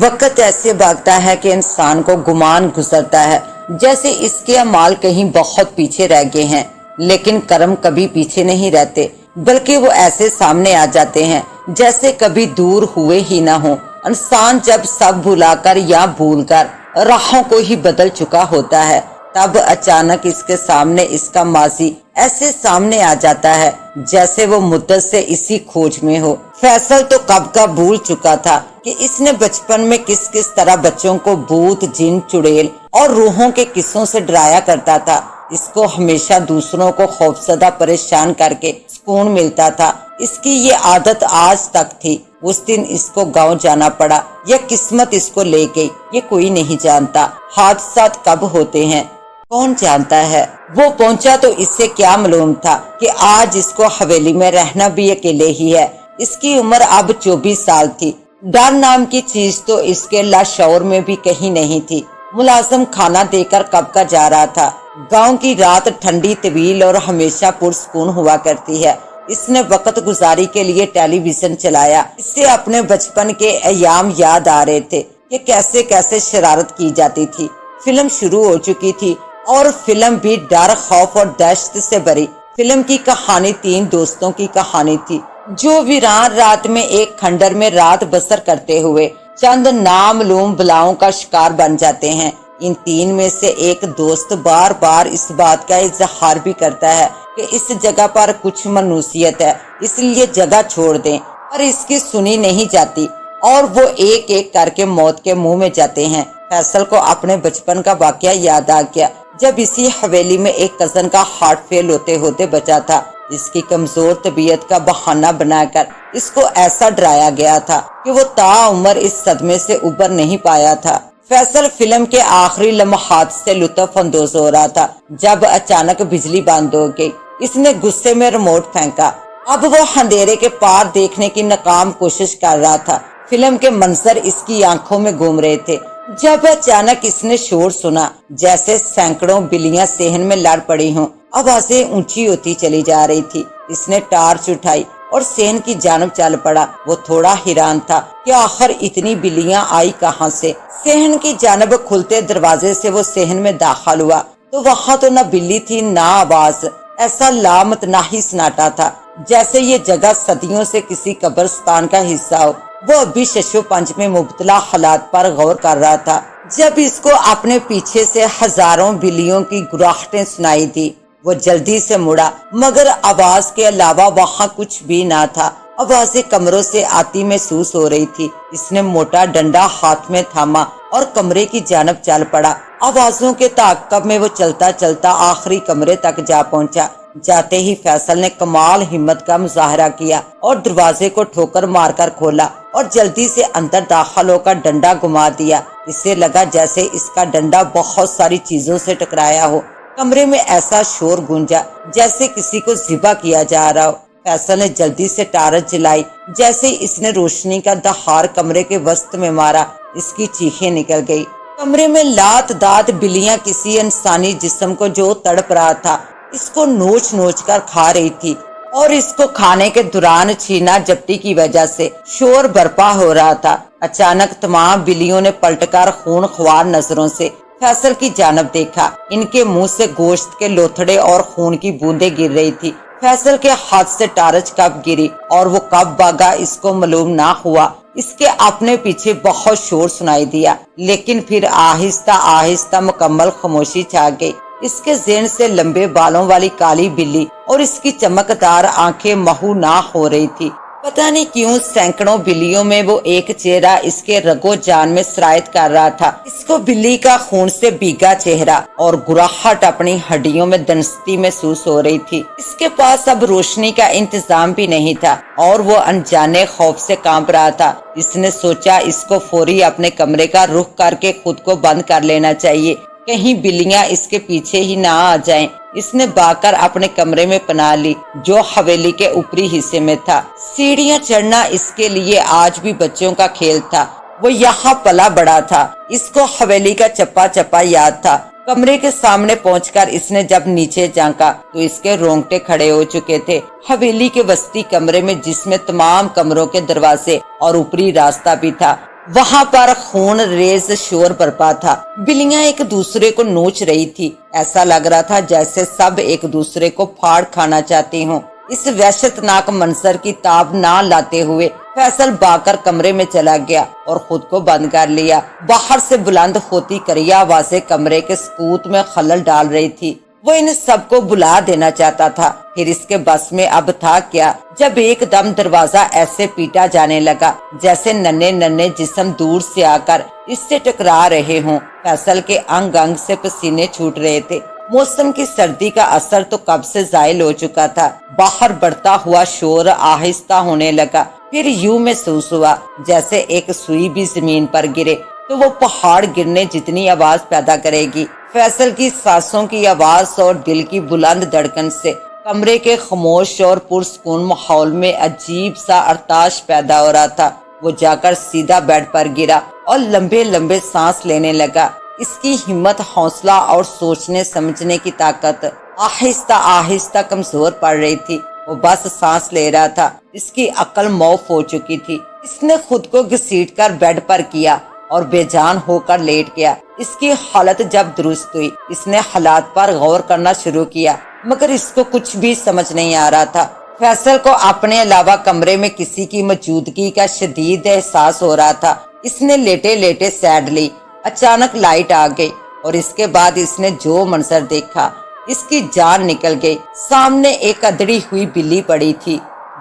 وقت ایسے بھاگتا ہے کہ انسان کو گمان گزرتا ہے جیسے اس کے اعمال کہیں بہت پیچھے رہ گئے ہیں، لیکن کرم کبھی پیچھے نہیں رہتے، بلکہ وہ ایسے سامنے آ جاتے ہیں جیسے کبھی دور ہوئے ہی نہ ہوں۔ انسان جب سب بھلا کر یا بھول کر راہوں کو ہی بدل چکا ہوتا ہے، تب اچانک اس کے سامنے اس کا ماضی ایسے سامنے آ جاتا ہے جیسے وہ مدت سے اسی کھوج میں ہو۔ فیصل تو کب کا بھول چکا تھا کہ اس نے بچپن میں کس طرح بچوں کو بھوت، جن، چڑیل اور روحوں کے قصوں سے ڈرایا کرتا تھا۔ اس کو ہمیشہ دوسروں کو خوفزدہ پریشان کر کے سکون ملتا تھا۔ اس کی یہ عادت آج تک تھی۔ اس دن اس کو گاؤں جانا پڑا یا قسمت اس کو لے گئی، یہ کوئی نہیں جانتا۔ حادثات کب ہوتے ہیں کون جانتا ہے؟ وہ پہنچا تو اس سے کیا معلوم تھا کہ آج اس کو حویلی میں رہنا بھی اکیلے ہی ہے۔ اس کی عمر اب 24 سال تھی۔ ڈر نام کی چیز تو اس کے لاشعور میں بھی کہیں نہیں تھی۔ ملازم کھانا دے کر کب کا جا رہا تھا۔ گاؤں کی رات ٹھنڈی، طویل اور ہمیشہ پرسکون ہوا کرتی ہے۔ اس نے وقت گزاری کے لیے ٹیلی ویژن چلایا۔ اس سے اپنے بچپن کے ایام یاد آ رہے تھے کہ کیسے کیسے شرارت کی جاتی تھی۔ فلم شروع ہو چکی تھی اور فلم بھی ڈر، خوف اور دہشت سے بھری۔ فلم کی کہانی 3 دوستوں کی کہانی تھی جو ویران رات میں ایک کھنڈر میں رات بسر کرتے ہوئے چند نامعلوم بلاؤں کا شکار بن جاتے ہیں۔ ان 3 میں سے ایک دوست بار بار اس بات کا اظہار بھی کرتا ہے کہ اس جگہ پر کچھ منحوسیت ہے، اس لیے جگہ چھوڑ دیں، پر اس کی سنی نہیں جاتی اور وہ ایک ایک کر کے موت کے منہ میں جاتے ہیں۔ فیصل کو اپنے بچپن کا واقعہ یاد آ گیا جب اسی حویلی میں ایک کزن کا ہارٹ فیل ہوتے ہوتے بچا تھا۔ اس کی کمزور طبیعت کا بہانہ بنا کر اس کو ایسا ڈرایا گیا تھا کہ وہ تا عمر اس صدمے سے ابھر نہیں پایا تھا۔ فیصل فلم کے آخری لمحات سے لطف اندوز ہو رہا تھا جب اچانک بجلی بند ہو گئی۔ اس نے غصے میں ریموٹ پھینکا۔ اب وہ اندھیرے کے پار دیکھنے کی ناکام کوشش کر رہا تھا۔ فلم کے منظر اس کی آنکھوں میں گھوم رہے تھے جب اچانک اس نے شور سنا جیسے سینکڑوں بلیاں صحن میں لڑ پڑی ہوں۔ آوازیں اونچی ہوتی چلی جا رہی تھی۔ اس نے ٹارچ اٹھائی اور صحن کی جانب چل پڑا۔ وہ تھوڑا حیران تھا کہ آخر اتنی بلیاں آئی کہاں سے۔ صحن کی جانب کھلتے دروازے سے وہ صحن میں داخل ہوا تو وہاں تو نہ بلی تھی نہ آواز۔ ایسا لامتناہی سناٹا تھا جیسے یہ جگہ صدیوں سے کسی قبرستان کا حصہ ہو۔ وہ ابھی ششو پنج میں مبتلا حالات پر غور کر رہا تھا جب اس کو اپنے پیچھے سے ہزاروں بلیوں کی گراہٹیں سنائی دی۔ وہ جلدی سے مڑا مگر آواز کے علاوہ وہاں کچھ بھی نہ تھا۔ آوازیں کمروں سے آتی محسوس ہو رہی تھی۔ اس نے موٹا ڈنڈا ہاتھ میں تھاما اور کمرے کی جانب چل پڑا۔ آوازوں کے تعاقب میں وہ چلتا چلتا آخری کمرے تک جا پہنچا۔ جاتے ہی فیصل نے کمال ہمت کا مظاہرہ کیا اور دروازے کو ٹھوکر مار کر کھولا اور جلدی سے اندر داخل ہو کر ڈنڈا گما دیا۔ اسے لگا جیسے اس کا ڈنڈا بہت ساری چیزوں سے ٹکرایا ہو۔ کمرے میں ایسا شور گونجا جیسے کسی کو ذبح کیا جا رہا ہو۔ فیصل نے جلدی سے ٹارچ جلائی۔ جیسے اس نے روشنی کا دہار کمرے کے وسط میں مارا، اس کی چیخیں نکل گئی۔ کمرے میں لات دات بلیاں کسی انسانی جسم کو جو تڑپ رہا تھا اس کو نوچ نوچ کر کھا رہی تھی اور اس کو کھانے کے دوران چھینا جپٹی کی وجہ سے شور برپا ہو رہا تھا۔ اچانک تمام بلیوں نے پلٹ کر خون خوار نظروں سے فیصل کی جانب دیکھا۔ ان کے منہ سے گوشت کے لوتھڑے اور خون کی بوندیں گر رہی تھی۔ فیصل کے ہاتھ سے ٹارچ کب گری اور وہ کب بھاگا اس کو معلوم نہ ہوا۔ اس کے اپنے پیچھے بہت شور سنائی دیا لیکن پھر آہستہ آہستہ مکمل خاموشی چھا گئی۔ اس کے ذہن سے لمبے بالوں والی کالی بلی اور اس کی چمکدار آنکھیں محو نہ ہو رہی تھی۔ پتہ نہیں کیوں سینکڑوں بلیوں میں وہ ایک چہرہ اس کے رگو جان میں سرایت کر رہا تھا۔ اس کو بلی کا خون سے بھیگا چہرہ اور گراہٹ اپنی ہڈیوں میں دنستی محسوس ہو رہی تھی۔ اس کے پاس اب روشنی کا انتظام بھی نہیں تھا اور وہ انجانے خوف سے کانپ رہا تھا۔ اس نے سوچا اس کو فوری اپنے کمرے کا رخ کر کے خود کو بند کر لینا چاہیے، کہیں بلیاں اس کے پیچھے ہی نہ آ جائیں۔ اس نے بھاگ کر اپنے کمرے میں پناہ لی جو حویلی کے اوپری حصے میں تھا۔ سیڑھیاں چڑھنا اس کے لیے آج بھی بچوں کا کھیل تھا۔ وہ یہاں پلا بڑا تھا۔ اس کو حویلی کا چپا چپا یاد تھا۔ کمرے کے سامنے پہنچ کر اس نے جب نیچے جھانکا تو اس کے رونگٹے کھڑے ہو چکے تھے۔ حویلی کے وسطی کمرے میں جس میں تمام کمروں کے دروازے اور اوپری راستہ بھی تھا، वहां पर खून रेज शोर बरपा था। बिल्लियां एक दूसरे को नोच रही थी। ऐसा लग रहा था जैसे सब एक दूसरे को फाड़ खाना चाहती हों। इस वहशतनाक मंजर की ताब ना लाते हुए फैसल भागकर कमरे में चला गया और खुद को बंद कर लिया। बाहर से बुलंद होती करिया आवाजें कमरे के सुकूत में खलल डाल रही थी। वो इन सबको बुला देना चाहता था, फिर इसके बस में अब था क्या, जब एकदम दरवाजा ऐसे पीटा जाने लगा जैसे नन्हे नन्हे जिस्म दूर से आकर इससे टकरा रहे हों। फैसल के अंग अंग से पसीने छूट रहे थे। मौसम की सर्दी का असर तो कब से जायल हो चुका था। बाहर बढ़ता हुआ शोर आहिस्ता होने लगा, फिर यूं महसूस हुआ जैसे एक सुई भी जमीन पर गिरे तो वो पहाड़ गिरने जितनी आवाज पैदा करेगी। फैसल की सांसों की आवाज और दिल की बुलंद धड़कन से कमरे के खामोश और पुरसकून माहौल में अजीब सा अरताश पैदा हो रहा था। वो जाकर सीधा बेड पर गिरा और लंबे लंबे सांस लेने लगा। इसकी हिम्मत, हौसला और सोचने समझने की ताकत आहिस्ता आहिस्ता कमजोर पड़ रही थी। वो बस सांस ले रहा था। इसकी अक्ल मौफ हो चुकी थी। इसने खुद को घसीटकर बेड पर किया और बेजान होकर लेट गया। इसकी हालत जब दुरुस्त हुई, इसने हालात पर गौर करना शुरू किया, मगर इसको कुछ भी समझ नहीं आ रहा था। फैसल को अपने अलावा कमरे में किसी की मौजूदगी का शदीद एहसास हो रहा था। इसने लेटे लेटे सैड ली। अचानक लाइट आ गई और इसके बाद इसने जो मंजर देखा, इसकी जान निकल गई। सामने एक अधड़ी हुई बिल्ली पड़ी थी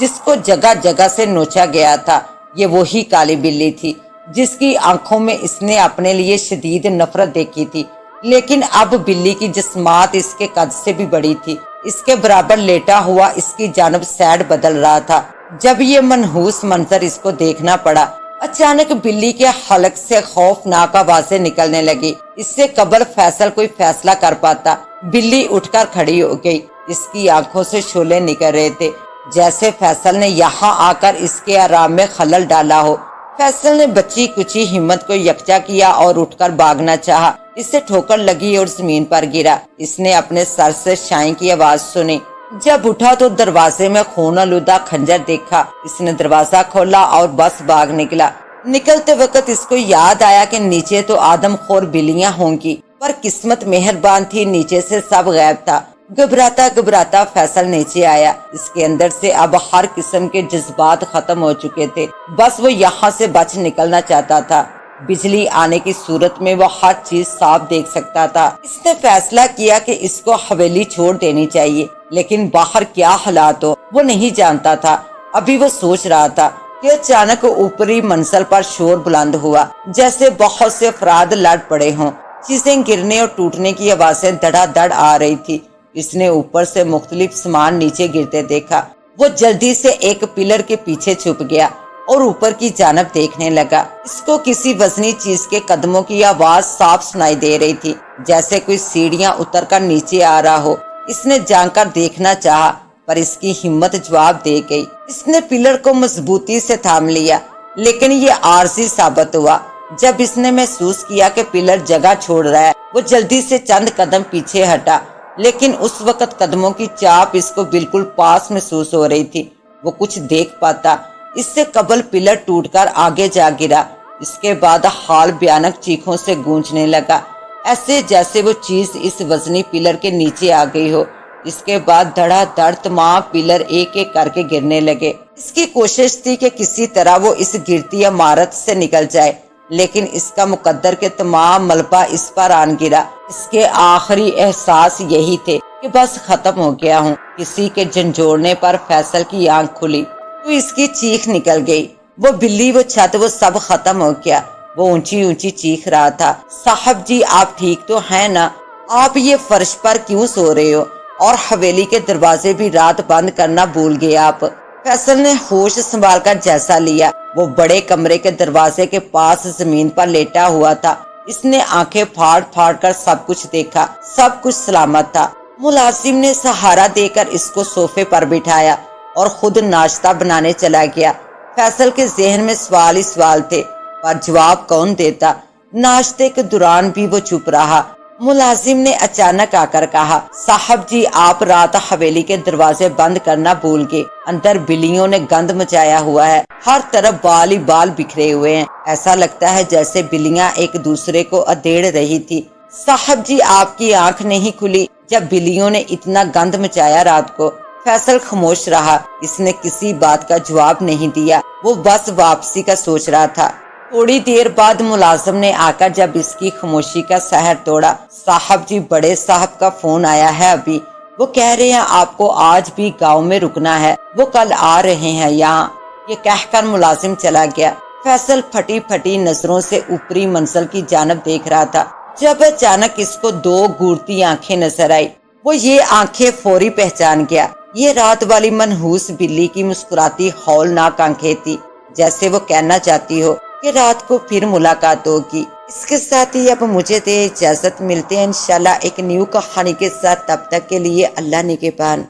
जिसको जगह जगह से नोचा गया था। ये वही काली बिल्ली थी जिसकी आंखों में इसने अपने लिए शदीद नफरत देखी थी, लेकिन अब बिल्ली की जिस्मात इसके कद से भी बड़ी थी। इसके बराबर लेटा हुआ इसकी जानब सैड बदल रहा था। जब ये मनहूस मंजर इसको देखना पड़ा, अचानक बिल्ली के हलक से खौफनाक आवाजें निकलने लगी। इससे कबल फैसल कोई फैसला कर पाता, बिल्ली उठकर खड़ी हो गई। इसकी आंखों से शोले निकल रहे थे जैसे फैसल ने यहाँ आकर इसके आराम में खलल डाला हो। फैसल ने बच्ची कुची हिम्मत को यकजा किया और उठकर भागना चाहा। इससे ठोकर लगी और जमीन पर गिरा। इसने अपने सर से शाई की आवाज सुनी। जब उठा तो दरवाजे में खून आलूदा खंजर देखा। इसने दरवाजा खोला और बस भाग निकला। निकलते वक्त इसको याद आया कि नीचे तो आदमखोर बिल्लियां होंगी, पर किस्मत मेहरबान थी, नीचे से सब गायब था। घबराता घबराता फैसल नीचे आया। इसके अंदर से अब हर किस्म के जज्बात खत्म हो चुके थे। बस वो यहाँ से बच निकलना चाहता था। बिजली आने की सूरत में वो हर चीज साफ देख सकता था। इसने फैसला किया कि इसको हवेली छोड़ देनी चाहिए, लेकिन बाहर क्या हालात हो वो नहीं जानता था। अभी वो सोच रहा था कि अचानक ऊपरी मंजिल पर शोर बुलंद हुआ, जैसे बहुत से अफराद लड़ पड़े हों। चीजें गिरने और टूटने की आवाजें धड़ाधड़ आ रही थी। इसने ऊपर से मुख्तलिफ सामान नीचे गिरते देखा। वो जल्दी से एक पिलर के पीछे छुप गया और ऊपर की जानब देखने लगा। इसको किसी वजनी चीज के कदमों की आवाज साफ सुनाई दे रही थी, जैसे कोई सीढ़ियां उतर कर नीचे आ रहा हो। इसने जानकर देखना चाहा, पर इसकी हिम्मत जवाब दे गई। इसने पिलर को मजबूती से थाम लिया, लेकिन ये आरजी साबित हुआ। जब इसने महसूस किया कि पिलर जगह छोड़ रहा है, वो जल्दी से चंद कदम पीछे हटा, लेकिन उस वक्त कदमों की चाप इसको बिल्कुल पास महसूस हो रही थी। वो कुछ देख पाता। इससे कबल पिलर टूटकर आगे जा गिरा। इसके बाद हाल भयानक चीखों से गूंजने लगा, ऐसे जैसे वो चीज इस वजनी पिलर के नीचे आ गई हो। इसके बाद धड़ाधड़ तमाम पिलर एक एक करके गिरने लगे। इसकी कोशिश थी कि किसी तरह वो इस गिरती इमारत से निकल जाए, लेकिन इसका मुकद्दर के तमाम मलबा इस पर आन गिरा। इसके आखिरी एहसास यही थे कि बस खत्म हो गया हूँ। किसी के झंझोड़ने पर फैसल की आंख खुली तो इसकी चीख निकल गई। वो बिल्ली, वो छत, वो सब खत्म हो गया। वो ऊंची ऊंची चीख रहा था, साहब जी आप ठीक तो हैं ना? आप ये फर्श पर क्यों सो रहे हो? और हवेली के दरवाजे भी रात बंद करना भूल गए आप। फैसल ने होश संभाल कर जायजा लिया। वो बड़े कमरे के दरवाजे के पास जमीन पर लेटा हुआ था। इसने आंखें फाड़ फाड़ कर सब कुछ देखा। सब कुछ सलामत था। मुलाजिम ने सहारा देकर इसको सोफे पर बिठाया और खुद नाश्ता बनाने चला गया। फैसल के जहन में सवाल ही सवाल थे, पर जवाब कौन देता। नाश्ते के दौरान भी वो चुप रहा। मुलाजिम ने अचानक आकर कहा, साहब जी आप रात हवेली के दरवाजे बंद करना भूल गए। अंदर बिल्लियों ने गंद मचाया हुआ है, हर तरफ बाल ही बाल बिखरे हुए हैं। ऐसा लगता है जैसे बिल्लियां एक दूसरे को अधेड़ रही थी। साहब जी आपकी आंख नहीं खुली जब बिल्लियों ने इतना गंद मचाया रात को? फैसल खामोश रहा, इसने किसी बात का जवाब नहीं दिया, वो बस वापसी का सोच रहा था। थोड़ी देर बाद मुलाजिम ने आकर जब इसकी खामोशी का सहर तोड़ा, साहब जी बड़े साहब का फोन आया है अभी, वो कह रहे हैं आपको आज भी गांव में रुकना है, वो कल आ रहे हैं यहाँ। ये कहकर मुलाजिम चला गया। फैसल फटी फटी नजरों से ऊपरी मंजिल की जानब देख रहा था जब अचानक इसको दो घूरती आंखें नजर आई। वो ये आंखें फौरी पहचान गया। ये रात वाली मनहूस बिल्ली की मुस्कुराती हौलनाक आंखें थी, जैसे वो कहना चाहती हो कि रात को फिर मुलाकात होगी। इसके साथ ही अब मुझे दे इजाजत, मिलते हैं इंशाल्लाह एक न्यू कहानी के साथ। तब तक के लिए अल्लाह निगहबान।